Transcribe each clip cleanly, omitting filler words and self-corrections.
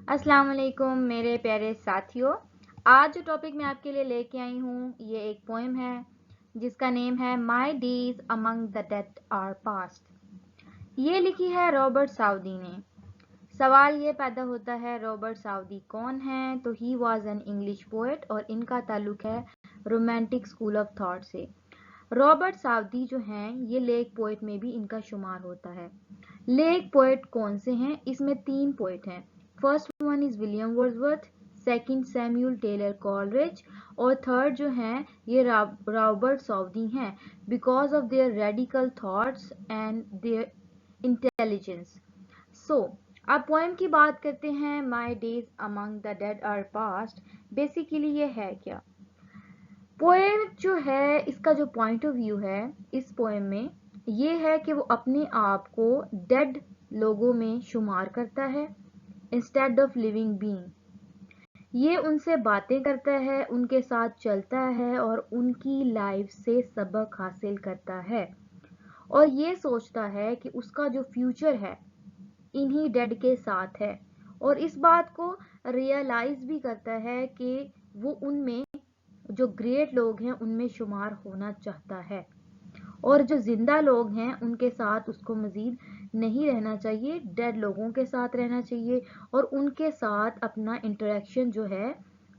अस्सलाम वालेकुम मेरे प्यारे साथियों। आज जो टॉपिक मैं आपके लिए लेके आई हूँ ये एक पोएम है जिसका नेम है my days among the dead are past. ये लिखी है रॉबर्ट साउदी ने। सवाल ये पैदा होता है रॉबर्ट साउदी कौन है, तो he was an English poet और इनका ताल्लुक है रोमांटिक स्कूल ऑफ थॉट से। रॉबर्ट साउदी जो हैं ये लेक पोएट में भी इनका शुमार होता है। लेक पोएट कौन से हैं? इसमें 3 पोएट हैं। First one is William Wordsworth, second Samuel Taylor Coleridge और थर्ड जो हैं ये रॉबर्ट साउदी हैं because of their radical thoughts and their intelligence. So अब पोएम की बात करते हैं। My days among the dead are past. Basically ये है क्या? पोएम जो है इसका जो पॉइंट ऑफ व्यू है इस पोएम में ये है कि वो अपने आप को डेड लोगों में शुमार करता है इंस्टेड ऑफ लिविंग बीइंग। ये उनसे बातें करता है, उनके साथ चलता है और उनकी लाइफ से सबक हासिल करता है और ये सोचता है कि उसका जो फ्यूचर है इन्हीं डेड के साथ है और इस बात को रियलाइज भी करता है कि वो उनमें जो ग्रेट लोग हैं उनमें शुमार होना चाहता है और जो जिंदा लोग हैं उनके साथ उसको मजीद नहीं रहना चाहिए, डेड लोगों के साथ रहना चाहिए और उनके साथ अपना इंटरेक्शन जो है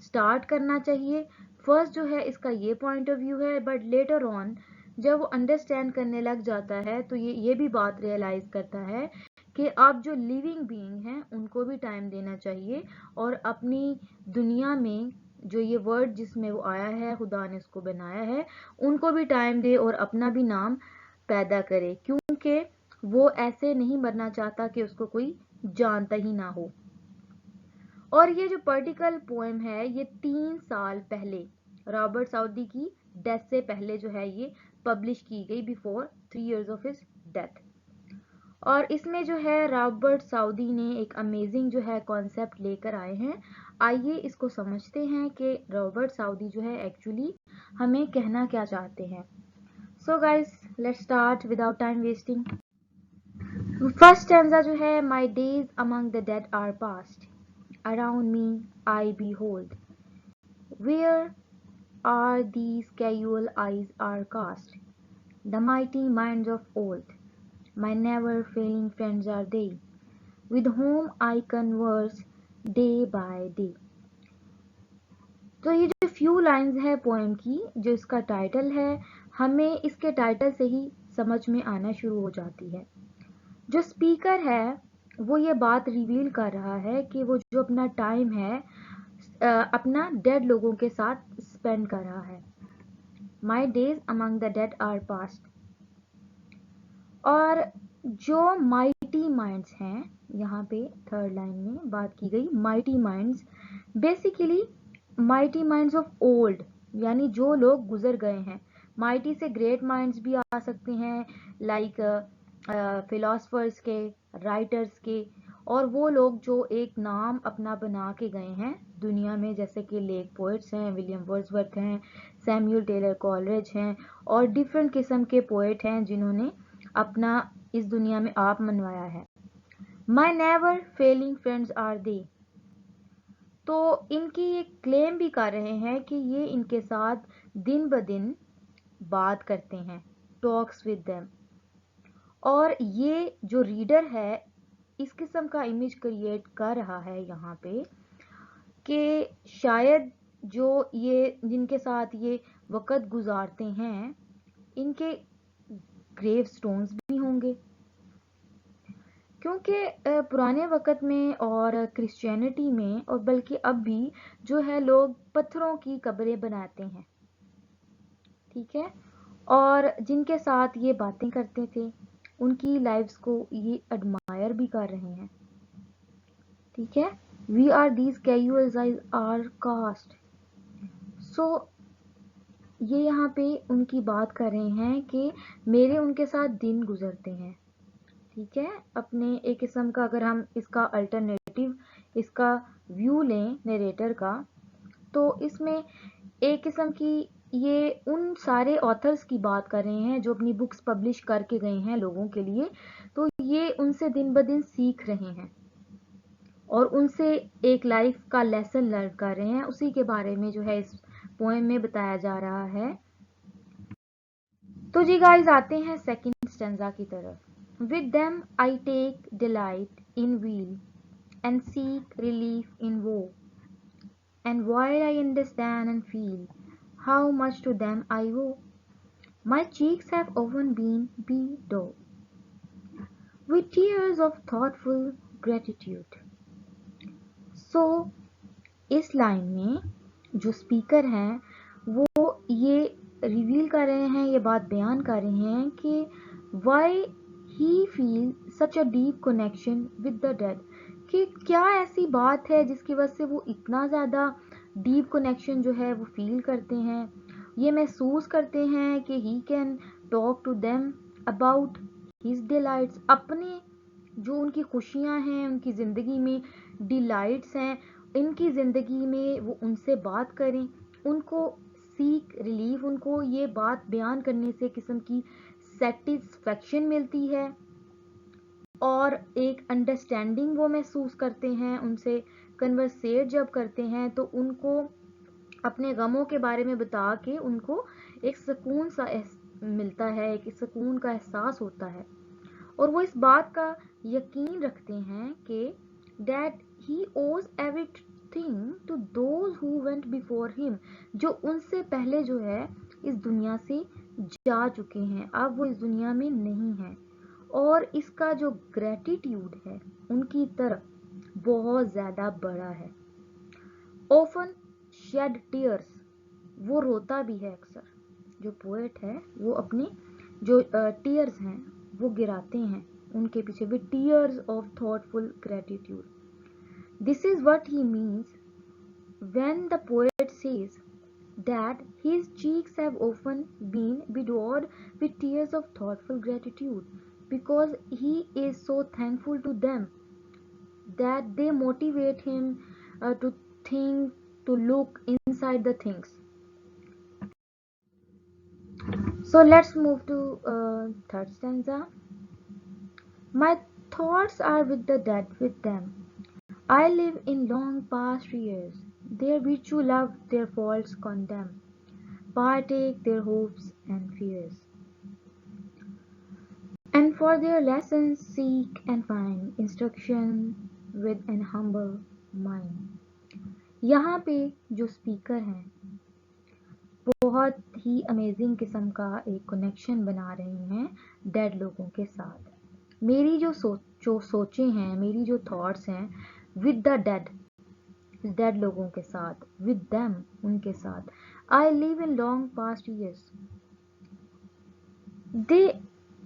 स्टार्ट करना चाहिए। फर्स्ट जो है इसका ये पॉइंट ऑफ व्यू है, बट लेटर ऑन जब वो अंडरस्टैंड करने लग जाता है तो ये भी बात रियलाइज करता है कि अब जो लिविंग बीइंग हैं उनको भी टाइम देना चाहिए और अपनी दुनिया में जो ये वर्ड जिसमें वो आया है खुदा ने उसको बनाया है उनको भी टाइम दे और अपना भी नाम पैदा करे, क्योंकि वो ऐसे नहीं मरना चाहता कि उसको कोई जानता ही ना हो। और ये जो पर्टिकुलर पोएम है ये 3 साल पहले रॉबर्ट साउदी की डेथ से पहले जो है ये पब्लिश की गई, before 3 years of his death. और इसमें जो है रॉबर्ट साउदी ने एक अमेजिंग जो है कॉन्सेप्ट लेकर आए हैं। आइए इसको समझते हैं कि रॉबर्ट साउदी जो है एक्चुअली हमें कहना क्या चाहते हैं। So guys let's start without time wasting. First stanza जो है my days among the dead are past, around me I behold, where are these casual eyes are cast, the mighty minds of old, my never failing friends are they, with whom I converse day by day। तो ये जो few lines है poem की, जो इसका title है, हमें इसके टाइटल से ही समझ में आना शुरू हो जाती है। जो स्पीकर है वो ये बात रिवील कर रहा है कि वो जो अपना टाइम है अपना डेड लोगों के साथ स्पेंड कर रहा है। My days among the dead are past. और जो माइटी माइंड्स हैं, यहाँ पे थर्ड लाइन में बात की गई mighty minds, basically mighty minds of old, यानी जो लोग गुजर गए हैं। माइटी से ग्रेट माइंड्स भी आ सकते हैं, लाइक फिलोसफर्स के, राइटर्स के, और वो लोग जो एक नाम अपना बना के गए हैं दुनिया में, जैसे कि लेक पोइट्स हैं, विलियम वर्ड्सवर्थ हैं, सैमुअल टेलर कॉलरिज हैं और डिफरेंट किस्म के पोइट हैं जिन्होंने अपना इस दुनिया में आप मनवाया है। My never failing friends are they. तो इनकी ये क्लेम भी कर रहे हैं कि ये इनके साथ दिन ब दिन बात करते हैं, टॉक्स विद देम। और ये जो रीडर है इस किस्म का इमेज क्रिएट कर रहा है यहाँ पे कि शायद जो ये जिनके साथ ये वक़्त गुजारते हैं इनके ग्रेव स्टोन्स भी होंगे, क्योंकि पुराने वक़्त में और क्रिश्चियनिटी में और बल्कि अब भी जो है लोग पत्थरों की कब्रें बनाते हैं, ठीक है, और जिनके साथ ये बातें करते थे उनकी लाइफ्स को ये एडमायर भी कर रहे हैं, ठीक है। Where'er these casual eyes are cast. So ये यहाँ पे उनकी बात कर रहे हैं कि मेरे उनके साथ दिन गुजरते हैं, ठीक है। अपने एक किस्म का अगर हम इसका अल्टरनेटिव इसका व्यू लें नरेटर का, तो इसमें एक किस्म की ये उन सारे ऑथर्स की बात कर रहे हैं जो अपनी बुक्स पब्लिश करके गए हैं लोगों के लिए, तो ये उनसे दिन ब दिन सीख रहे हैं, और उनसे एक लाइफ का लेसन लर्न कर रहे हैं, उसी के बारे में जो है इस पोएम में बताया जा रहा है। तो जी गाइस आते हैं सेकंड स्टेंजा की तरफ। With them I take delight in weal and seek relief in woe, and while I understand and feel how much to them I owe, my cheeks have often been bedewed with tears of thoughtful gratitude. So इस line में जो speaker हैं वो ये reveal कर रहे हैं, ये बात बयान कर रहे हैं कि why he feel such a deep connection with the dead, कि क्या ऐसी बात है जिसकी वजह से वो इतना ज़्यादा डीप कनेक्शन जो है वो फील करते हैं, ये महसूस करते हैं कि he can talk to them about his delights, अपने जो उनकी खुशियाँ हैं, उनकी ज़िंदगी में डिलाइट्स हैं, इनकी ज़िंदगी में वो उनसे बात करें, उनको सीक रिलीफ, उनको ये बात बयान करने से किस्म की सेटिस्फेक्शन मिलती है और एक अंडरस्टैंडिंग वो महसूस करते हैं। उनसे कन्वर्सेट जब करते हैं तो उनको अपने गमों के बारे में बता के उनको एक सुकून सा मिलता है, एक सुकून का एहसास होता है, और वो इस बात का यकीन रखते हैं कि that he owes everything to those who went before him, जो उनसे पहले जो है इस दुनिया से जा चुके हैं, अब वो इस दुनिया में नहीं है, और इसका जो ग्रेटिट्यूड है उनकी तरफ बहुत ज़्यादा बड़ा है। often shed tears, वो रोता भी है अक्सर, जो पोएट है वो अपने जो टीयर्स हैं वो गिराते हैं उनके पीछे, with tears of thoughtful gratitude. This is what he means when the poet says that his cheeks have often been bedewed with tears of thoughtful gratitude, because he is so thankful to them that they motivate him to think, to look inside the things. So let's move to third stanza. My thoughts are with the dead, with them I live in long past years, their virtue love, their faults condemn, partake their hopes and fears, and for their lessons seek and find instruction with an humble mind. यहाँ पे जो speaker हैं बहुत ही amazing किस्म का एक connection बना रहे हैं डेड लोगों के साथ। मेरी जो सोचें हैं, मेरी जो थॉट्स हैं विद द डेड लोगों के साथ, विद देम उनके साथ, I live in long past years, they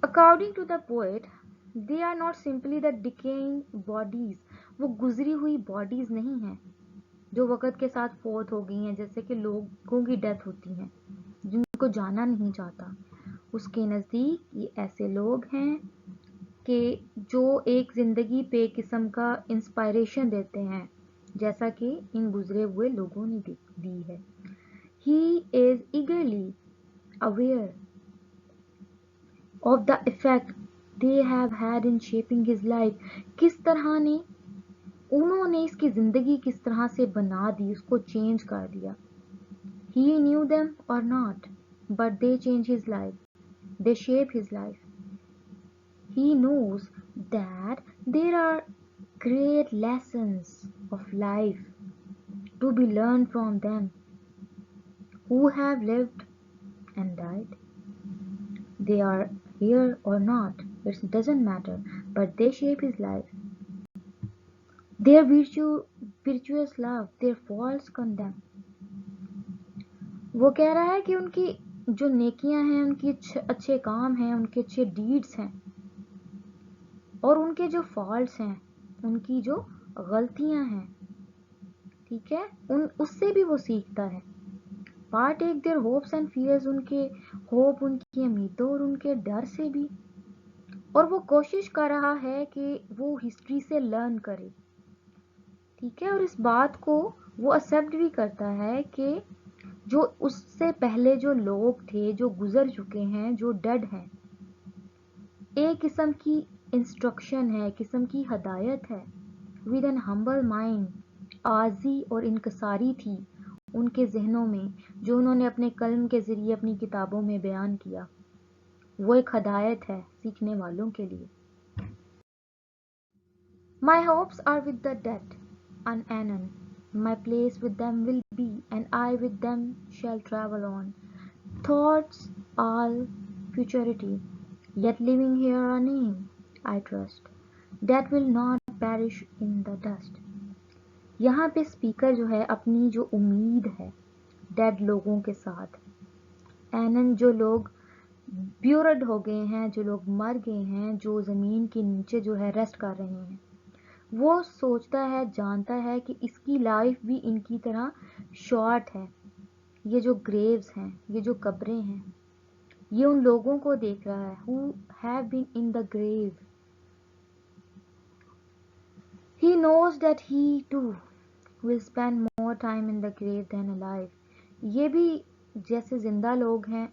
according to the poet they are not simply the decaying bodies, वो गुजरी हुई बॉडीज नहीं हैं जो वक़्त के साथ फोत हो गई हैं, जैसे कि लोगों की डेथ होती है जिनको जाना नहीं चाहता। उसके नज़दीक ये ऐसे लोग हैं कि जो एक ज़िंदगी पे किस्म का इंस्पायरेशन देते हैं, जैसा कि इन गुजरे हुए लोगों ने दी है। He is eagerly aware of the effect they have had in shaping his life, किस तरह ने उन्होंने इसकी ज़िंदगी किस तरह से बना दी, उसको चेंज कर दिया। He knew them or not, but they change his life, they shape his life. He knows that there are great lessons of life to be learned from them who have lived and died. They are here or not, it doesn't matter, but they shape his life. Their virtuous love, their faults condemn. वो कह रहा है कि उनकी जो नेकियां हैं, उनकी अच्छे काम हैं, उनके अच्छे डीड्स हैं, और उनके जो फॉल्ट्स हैं, उनकी जो गलतियां हैं, ठीक है, उससे भी वो सीखता है। Partake their hopes and fears, उनके होप, उनकी उम्मीदों और उनके डर से भी, और वो कोशिश कर रहा है कि वो हिस्ट्री से लर्न करे, ठीक है, और इस बात को वो एक्सेप्ट भी करता है कि जो उससे पहले जो लोग थे, जो गुजर चुके हैं, जो डेड हैं, एक किस्म की इंस्ट्रक्शन है, किस्म की हदायत है ود این ہمبل مائنڈ. عاجزی اور انکساری تھی ان کے ذہنوں میں جو انہوں نے اپنے قلم کے ذریعے اپنی کتابوں میں بیان کیا. وہ ایک ہدایت ہے سیکھنے والوں کے لیے. My hopes are with the dead, an anon. My place with them will be, and I with them shall travel on. Thoughts all futurity, yet living here a name, I trust, that will not perish in the dust. یہاں پہ speaker جو ہے اپنی جو امید ہے dead لوگوں کے ساتھ، اینن جو لوگ بیورڈ ہو گئے ہیں، جو لوگ مر گئے ہیں، جو زمین کے نیچے جو ہے ریسٹ کر رہے ہیں، وہ سوچتا ہے، جانتا ہے کہ اس کی لائف بھی ان کی طرح شارٹ ہے. یہ جو گریوز ہیں، یہ جو قبریں ہیں، یہ ان لوگوں کو دیکھ رہا ہے who have been in the grave. He knows that he too will spend more time in the grave than alive. یہ بھی جیسے زندہ لوگ ہیں،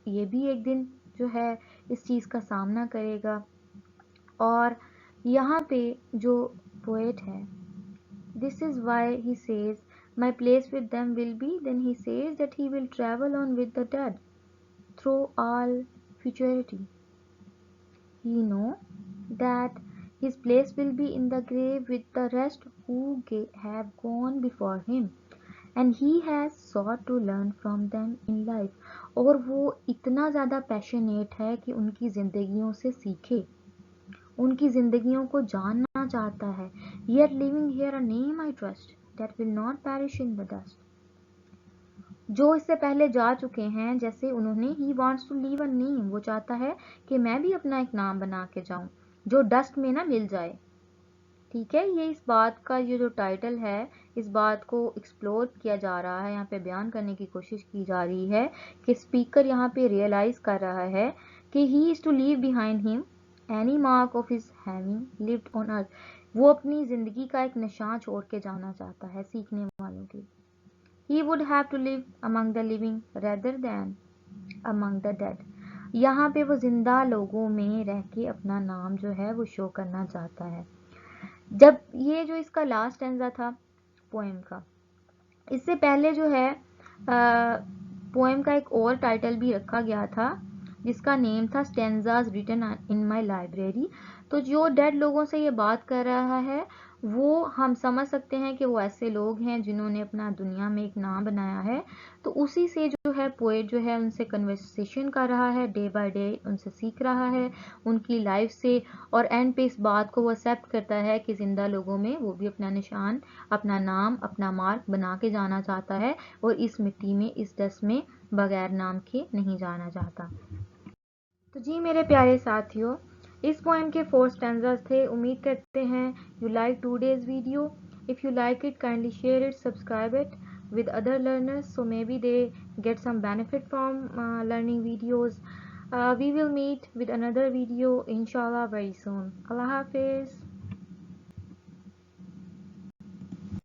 یہ بھی ایک دن جو ہے اس چیز کا سامنا کرے گا. اور یہاں پہ جو پوئٹ ہے، this is why he says my place with them will be, then he says that he will travel on with the dead through all futurity. He know that his place will be in the grave with the rest who have gone before him, and he has sought to learn from them in life. اور وہ اتنا زیادہ passionate ہے کہ ان کی زندگیوں سے سیکھے، ان کی زندگیوں کو جاننا چاہتا ہے. Yet living here a name I trust, that will not perish in the dust. جو اس سے پہلے جا چکے ہیں، جیسے انہوں نے he wants to leave a name، وہ چاہتا ہے کہ میں بھی اپنا ایک نام بنا کے جاؤں جو ڈسٹ میں نہ مل جائے. ٹھیک ہے، یہ اس بات کا یہ جو ٹائٹل ہے، اس بات کو ایکسپلور کیا جا رہا ہے، یہاں پہ بیان کرنے کی کوشش کی جا رہی ہے کہ اسپیکر یہاں پہ ریئلائز کر رہا ہے کہ he is to leave behind him any mark of his having lived on earth. وہ اپنی زندگی کا ایک نشان چھوڑ کے جانا چاہتا ہے سیکھنے والوں کے. He would have to live among the living rather than among the dead. یہاں پہ وہ زندہ لوگوں میں رہ کے اپنا نام جو ہے وہ شو کرنا چاہتا ہے. جب یہ جو اس کا لاسٹ اسٹینزا تھا پوئم کا، اس سے پہلے جو ہے پوئم کا ایک اور ٹائٹل بھی رکھا گیا تھا جس کا نیم تھا اسٹینزاز ریٹن ان مائی لائبریری. تو جو ڈیڈ لوگوں سے یہ بات کر رہا ہے وہ ہم سمجھ سکتے ہیں کہ وہ ایسے لوگ ہیں جنہوں نے اپنا دنیا میں ایک نام بنایا ہے. تو اسی سے جو ہے پوئٹ جو ہے ان سے کنورسیشن کر رہا ہے، ڈے بائی ڈے ان سے سیکھ رہا ہے ان کی لائف سے، اور اینڈ پہ اس بات کو وہ ایکسیپٹ کرتا ہے کہ زندہ لوگوں میں وہ بھی اپنا نشان، اپنا نام، اپنا مارک بنا کے جانا چاہتا ہے، اور اس مٹی میں، اس ڈسٹ میں بغیر نام کے نہیں جانا چاہتا. تو جی میرے پیارے ساتھیوں، اس پوئم کے 4 اسٹینزاز تھے. امید کرتے ہیں you like to this video. If you like it kindly share it, subscribe it with other learners so maybe they get some benefit from learning videos. We will meet with another video inshallah very soon. Allah Hafiz.